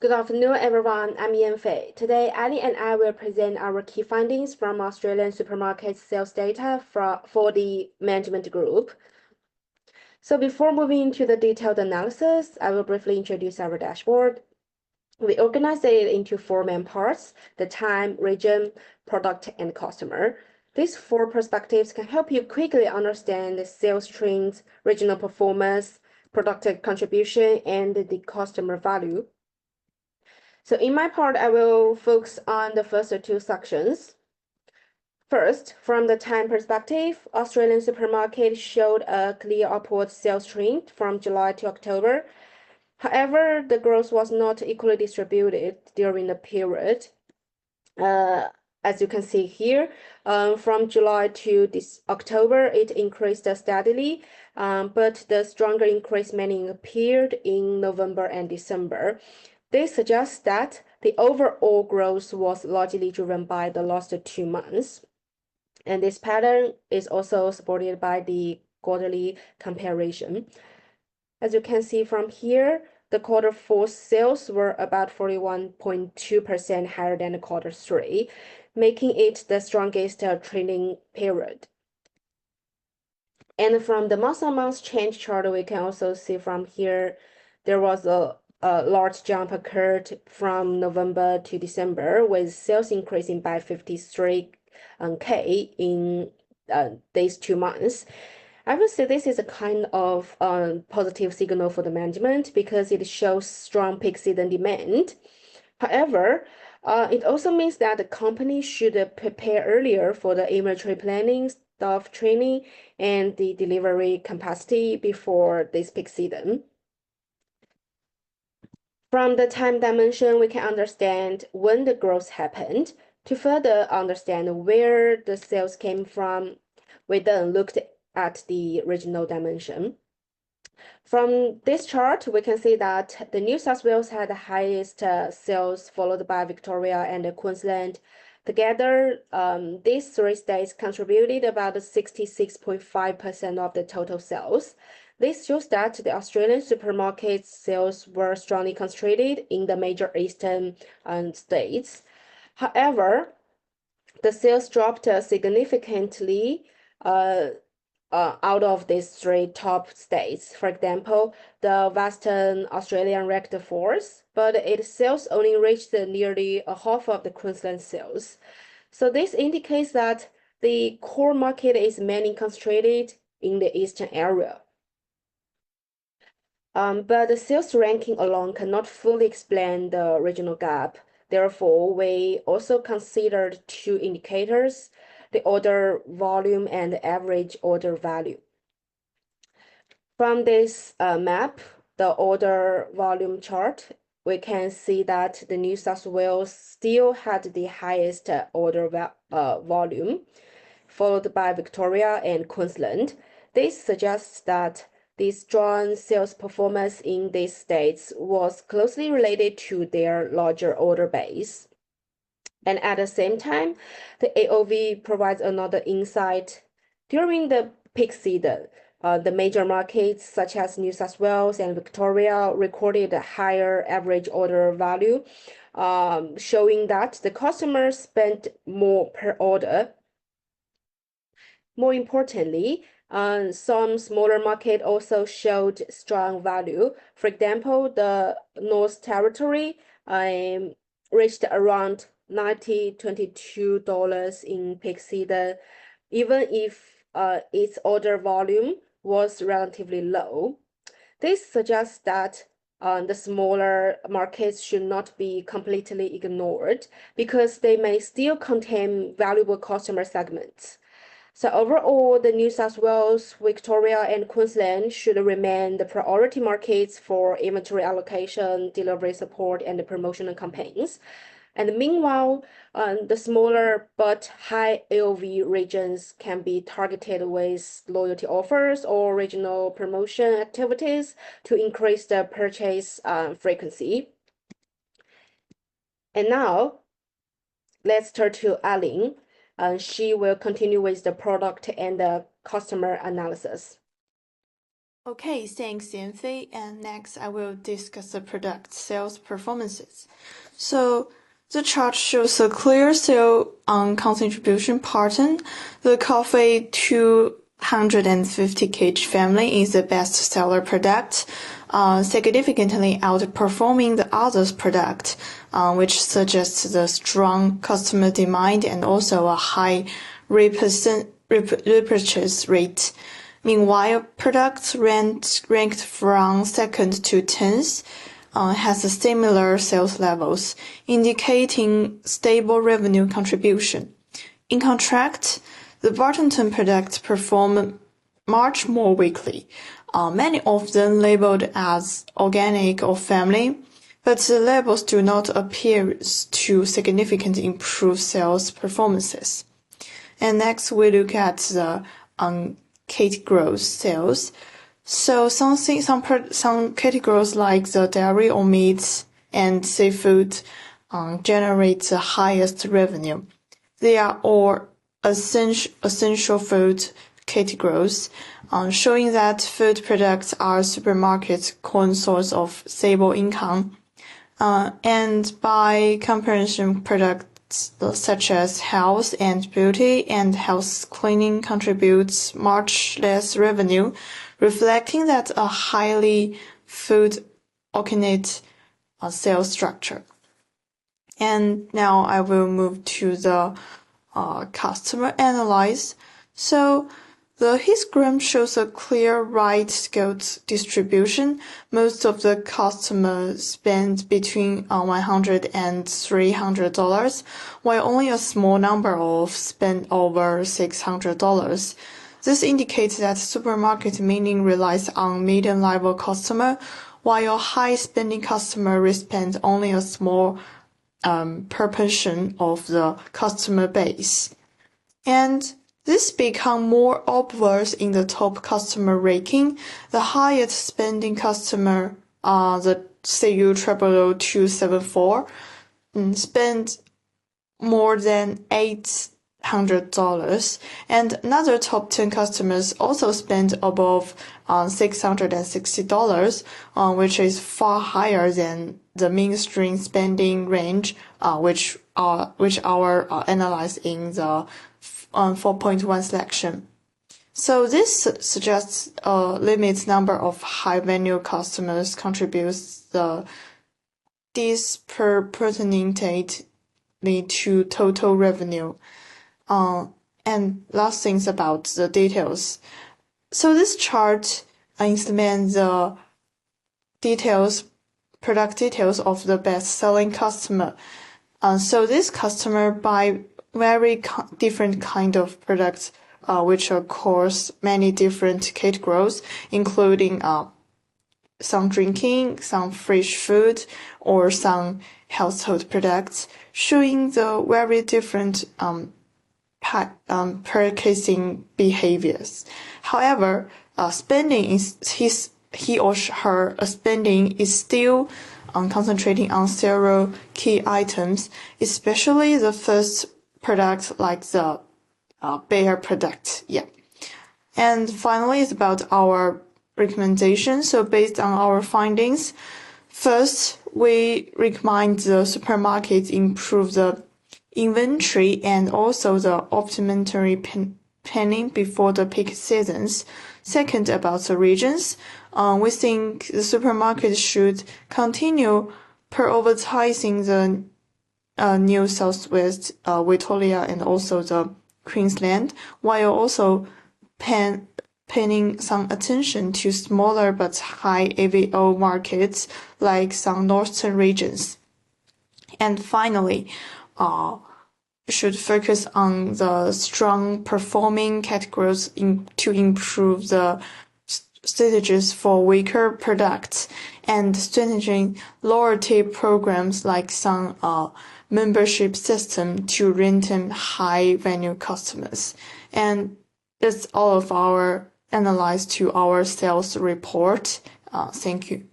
Good afternoon, everyone. I'm Yan Fei. Today, Ali and I will present our key findings from Australian supermarket sales data for the management group. So before moving into the detailed analysis, I will briefly introduce our dashboard. We organize it into four main parts: the time, region, product, and customer. These four perspectives can help you quickly understand the sales trends, regional performance, product contribution, and the customer value. So in my part, I will focus on the first two sections. First, from the time perspective, Australian supermarket showed a clear upward sales trend from July to October. However, the growth was not equally distributed during the period. As you can see here, from July to this October, it increased steadily, but the stronger increase mainly appeared in November and December. This suggests that the overall growth was largely driven by the last 2 months. And this pattern is also supported by the quarterly comparison. As you can see from here, the quarter four sales were about 41.2% higher than the quarter three, making it the strongest trending period. And from the month-on-month change chart, we can also see from here, there was a large jump occurred from November to December, with sales increasing by 53K in these 2 months. I would say this is a kind of positive signal for the management because it shows strong peak season demand. However, it also means that the company should prepare earlier for the inventory planning, staff training, and the delivery capacity before this peak season. From the time dimension, we can understand when the growth happened. To further understand where the sales came from, we then looked at the regional dimension. From this chart, we can see that the New South Wales had the highest sales, followed by Victoria and Queensland. Together, these three states contributed about 66.5% of the total sales. This shows that the Australian supermarket sales were strongly concentrated in the major eastern states. However, the sales dropped significantly out of these three top states. For example, the Western Australian ranked fourth, but its sales only reached nearly a half of the Queensland sales. So this indicates that the core market is mainly concentrated in the eastern area. But the sales ranking alone cannot fully explain the regional gap. Therefore, we also considered two indicators: the order volume and the average order value. From this map, the order volume chart, we can see that the New South Wales still had the highest order volume, followed by Victoria and Queensland. This suggests that the strong sales performance in these states was closely related to their larger order base. And at the same time, the AOV provides another insight. During the peak season, the major markets such as New South Wales and Victoria recorded a higher average order value, showing that the customers spent more per order. More importantly, some smaller market also showed strong value. For example, the North Territory reached around $22 in peak season, even if its order volume was relatively low. This suggests that the smaller markets should not be completely ignored because they may still contain valuable customer segments. So overall, the New South Wales, Victoria, and Queensland should remain the priority markets for inventory allocation, delivery support, and the promotional campaigns. And meanwhile, the smaller but high AOV regions can be targeted with loyalty offers or regional promotion activities to increase the purchase frequency. And now, let's turn to Aline. She will continue with the product and the customer analysis. Okay, thanks, Yanfei. And next, I will discuss the product sales performances. So the chart shows a clear sale contribution pattern. The coffee 250 kg family is the best seller product, significantly outperforming the others product, which suggests the strong customer demand and also a high repurchase rate. Meanwhile, products ranked from second to 10th has similar sales levels, indicating stable revenue contribution. In contrast, the bottom-10 products perform much more weakly, many of them labeled as organic or family, but the labels do not appear to significantly improve sales performances. And next, we look at the categories sales. So some categories like the dairy or meats and seafood generate the highest revenue. They are all essential food categories, showing that food products are supermarkets' core source of stable income. And by comparison, products such as health and beauty and health cleaning contributes much less revenue, reflecting that a highly food-oriented sales structure. And now I will move to the customer analysis. So the histogram shows a clear right-scale distribution. Most of the customers spend between $100 and $300, while only a small number of spend over $600. This indicates that supermarket mainly relies on medium-level customer, while high-spending customer spend only a small proportion of the customer base. And this become more obvious in the top customer ranking. The highest spending customer, the CU 274, spent more than $800, and another top 10 customers also spent above $660, which is far higher than the mainstream spending range, which our analyzed in the 4.1 selection. So this suggests a limited number of high-value customers contributes the disproportionately to total revenue. And last things about the details. So this chart implements the product details of the best-selling customer. So this customer buy very different kind of products, which across many different categories, including some drinking, some fresh food, or some household products, showing the very different purchasing behaviors. However, he or her spending is still concentrating on several key items, especially the first product like the bear product. Yeah. And finally, it's about our recommendations. So based on our findings, first, we recommend the supermarkets improve the inventory and also the optimal planning before the peak seasons. Second, about the regions, we think the supermarket should continue prioritizing the New South Wales, Victoria, and also the Queensland, while also paying some attention to smaller but high AVO markets like some northern regions. And finally, should focus on the strong performing categories to improve the strategies for weaker products and strengthening loyalty programs like some membership system to retain high value customers. And that's all of our analysis to our sales report. Thank you.